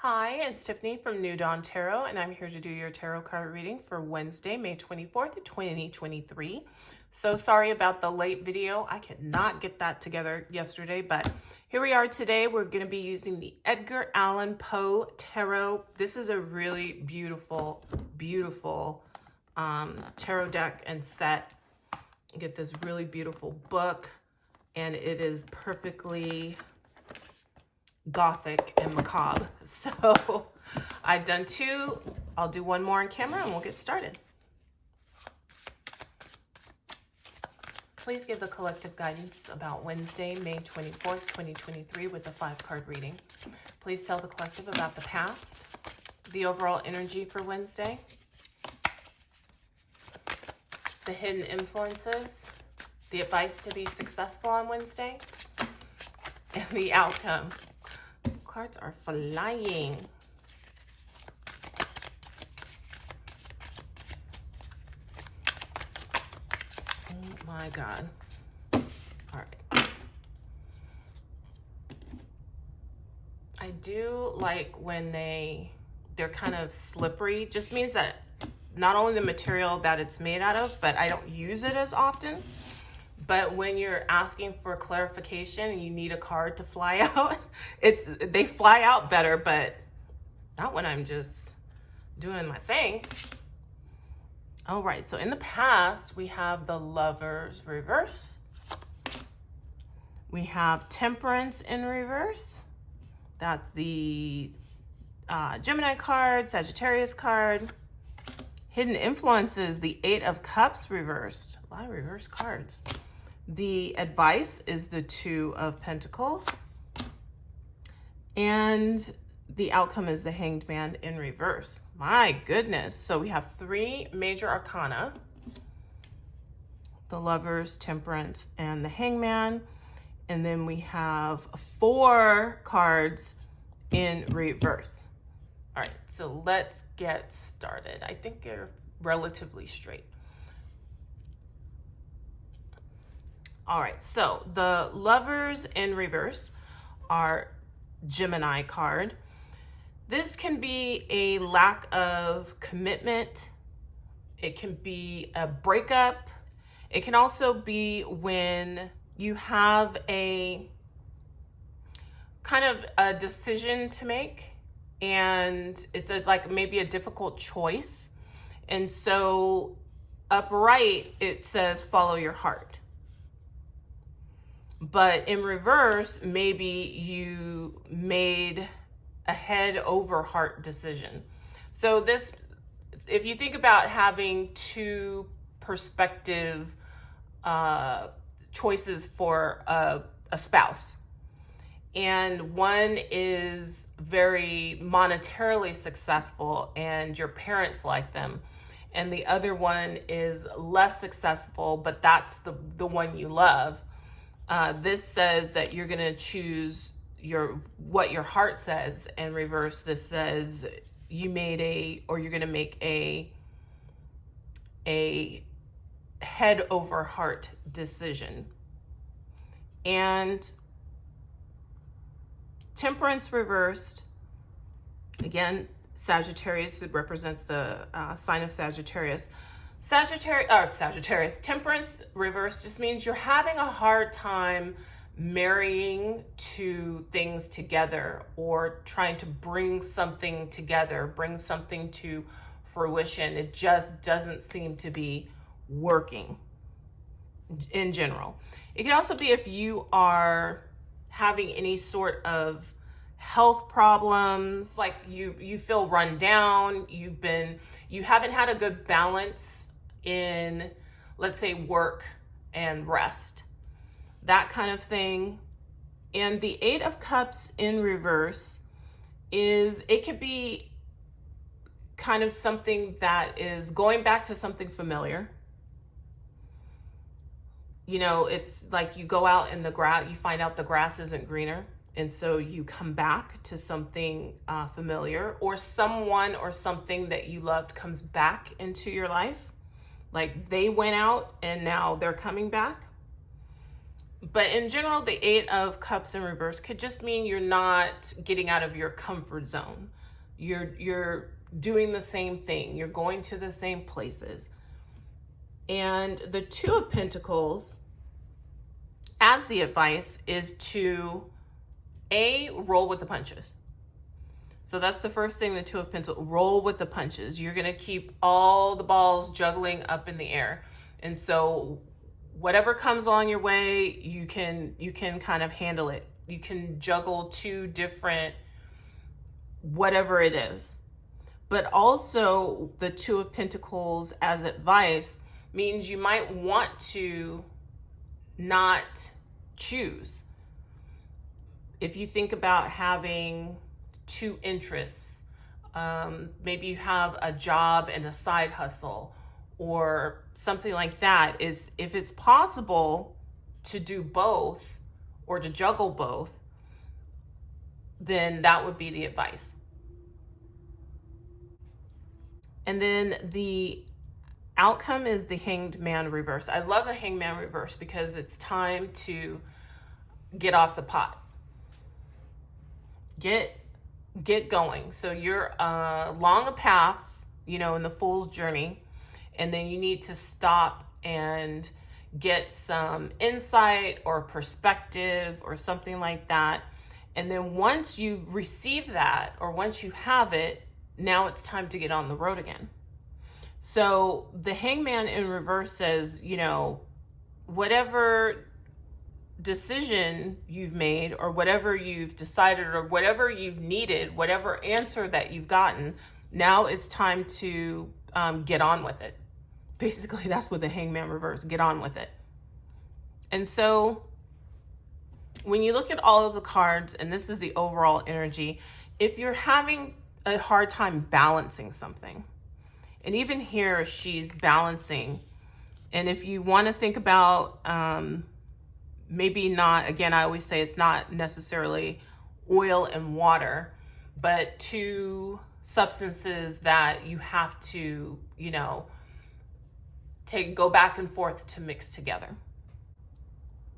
Hi, it's Tiffany from New Dawn Tarot, and I'm here to do your tarot card reading for Wednesday, May 24th, 2023. So sorry about the late video. I could not get that together yesterday, but here we are today. We're going to be using the Edgar Allan Poe Tarot. This is a really beautiful, beautiful tarot deck and set. You get this really beautiful book, and it is perfectly gothic and macabre. So I've done two. I'll do one more on camera and we'll get started. Please give the collective guidance about Wednesday, May 24th, 2023 with a 5-card reading. Please tell the collective about the past, the overall energy for Wednesday, the hidden influences, the advice to be successful on Wednesday, and the outcome. Cards are flying. Oh my God. All right. I do like when they're kind of slippery. Just means that not only the material that it's made out of, but I don't use it as often. But when you're asking for clarification and you need a card to fly out, they fly out better, but not when I'm just doing my thing. All right, so in the past, we have the Lovers reverse. We have Temperance in reverse. That's the Gemini card, Sagittarius card. Hidden influences, the 8 of Cups reversed. A lot of reverse cards. The advice is the 2 of Pentacles. And the outcome is the Hanged Man in reverse. My goodness. So we have 3 major arcana. The Lovers, Temperance, and the Hangman. And then we have 4 cards in reverse. All right, so let's get started. I think they're relatively straight. All right, so the Lovers in reverse are Gemini card. This can be a lack of commitment. It can be a breakup. It can also be when you have a kind of a decision to make and it's like maybe a difficult choice. And so upright, it says follow your heart. But in reverse, maybe you made a head over heart decision. So this, if you think about having 2 perspective choices for a spouse, and one is very monetarily successful and your parents like them, and the other one is less successful, but that's the one you love. This says that you're going to choose what your heart says, and reverse, this says you're going to make a head over heart decision. And Temperance reversed, again, Sagittarius, it represents the sign of Sagittarius. Sagittarius. Temperance reverse just means you're having a hard time marrying 2 things together or trying to bring something together, bring something to fruition. It just doesn't seem to be working in general. It can also be if you are having any sort of health problems, like you feel run down, you haven't had a good balance in, let's say, work and rest, that kind of thing. And the 8 of Cups in reverse it could be kind of something that is going back to something familiar. You know, it's like you go out in the grass, you find out the grass isn't greener. And so you come back to something familiar, or someone or something that you loved comes back into your life. Like they went out and now they're coming back. But in general, the 8 of Cups in reverse could just mean you're not getting out of your comfort zone. You're doing the same thing. You're going to the same places. And the Two of Pentacles, as the advice, is to roll with the punches. So that's the first thing, the Two of Pentacles, roll with the punches. You're going to keep all the balls juggling up in the air. And so whatever comes along your way, you can kind of handle it. You can juggle two different, whatever it is. But also the Two of Pentacles as advice means you might want to not choose. If you think about having two interests, maybe you have a job and a side hustle or something like that, is if it's possible to do both or to juggle both, then that would be the advice. And then the outcome is the Hanged Man reverse. I love the Hanged Man reverse because it's time to get off the pot. Get going. So you're along a path, in the Fool's journey, and then you need to stop and get some insight or perspective or something like that. And then once you receive that, or once you have it, now it's time to get on the road again. So the Hangman in reverse says, whatever decision you've made or whatever you've decided or whatever you've needed, whatever answer that you've gotten, now it's time to get on with it. Basically, that's what the Hangman reverse, get on with it. And so when you look at all of the cards, and this is the overall energy, if you're having a hard time balancing something, and even here she's balancing, and if you want to think about maybe not, again, I always say it's not necessarily oil and water, but two substances that you have to, go back and forth to mix together.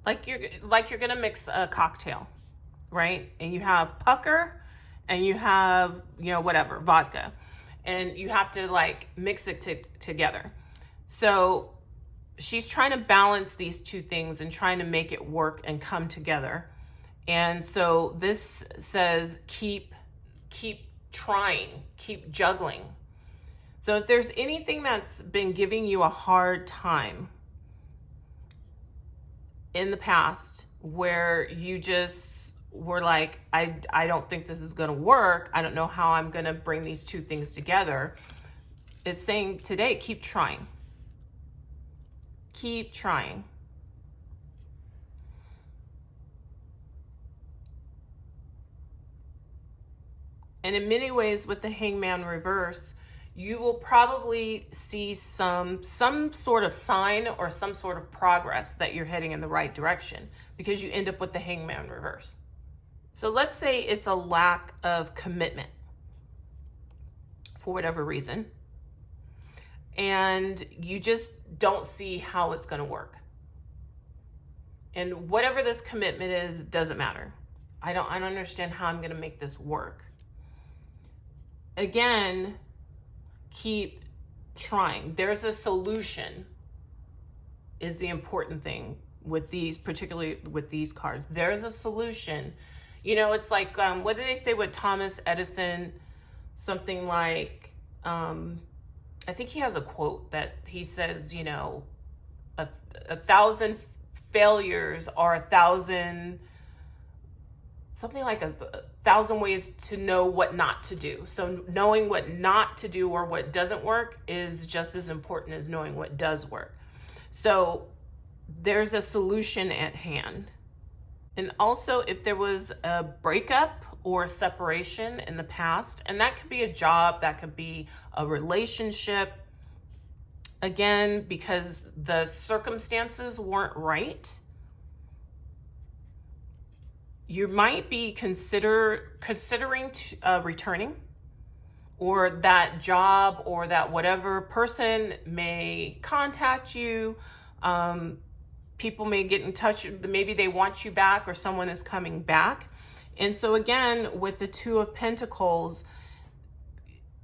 Like you're gonna mix a cocktail, right? And you have pucker and you have, whatever, vodka, and you have to mix it together. So she's trying to balance these two things and trying to make it work and come together. And so this says, keep trying, keep juggling. So if there's anything that's been giving you a hard time in the past where you just were like, I don't think this is going to work, I don't know how I'm going to bring these two things together, it's saying today, keep trying. Keep trying. And in many ways with the Hangman reverse, you will probably see some sort of sign or some sort of progress that you're heading in the right direction, because you end up with the Hangman reverse. So let's say it's a lack of commitment for whatever reason, and you just don't see how it's going to work. And whatever this commitment is, doesn't matter. I don't understand how I'm going to make this work. Again, keep trying. There's a solution, is the important thing with these, particularly with these cards. There's a solution. It's like, what did they say with Thomas Edison? Something like, I think he has a quote that he says, a thousand failures are a thousand, something like a thousand ways to know what not to do. So knowing what not to do or what doesn't work is just as important as knowing what does work. So there's a solution at hand. And also, if there was a breakup or a separation in the past, and that could be a job, that could be a relationship, again, because the circumstances weren't right, you might be considering returning, or that job or that whatever person may contact you. People may get in touch, maybe they want you back or someone is coming back. And so again, with the Two of Pentacles,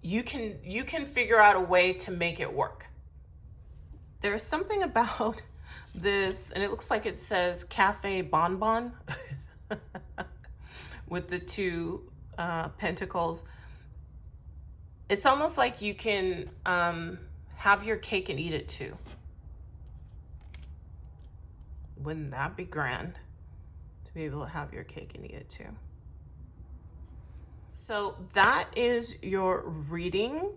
you can figure out a way to make it work. There's something about this, and it looks like it says Cafe Bonbon with the two pentacles. It's almost like you can have your cake and eat it too. Wouldn't that be grand to be able to have your cake and eat it too? So that is your reading.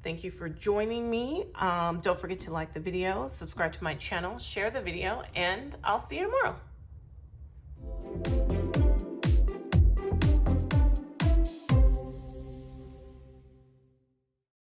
Thank you for joining me. Don't forget to like the video, subscribe to my channel, share the video, and I'll see you tomorrow.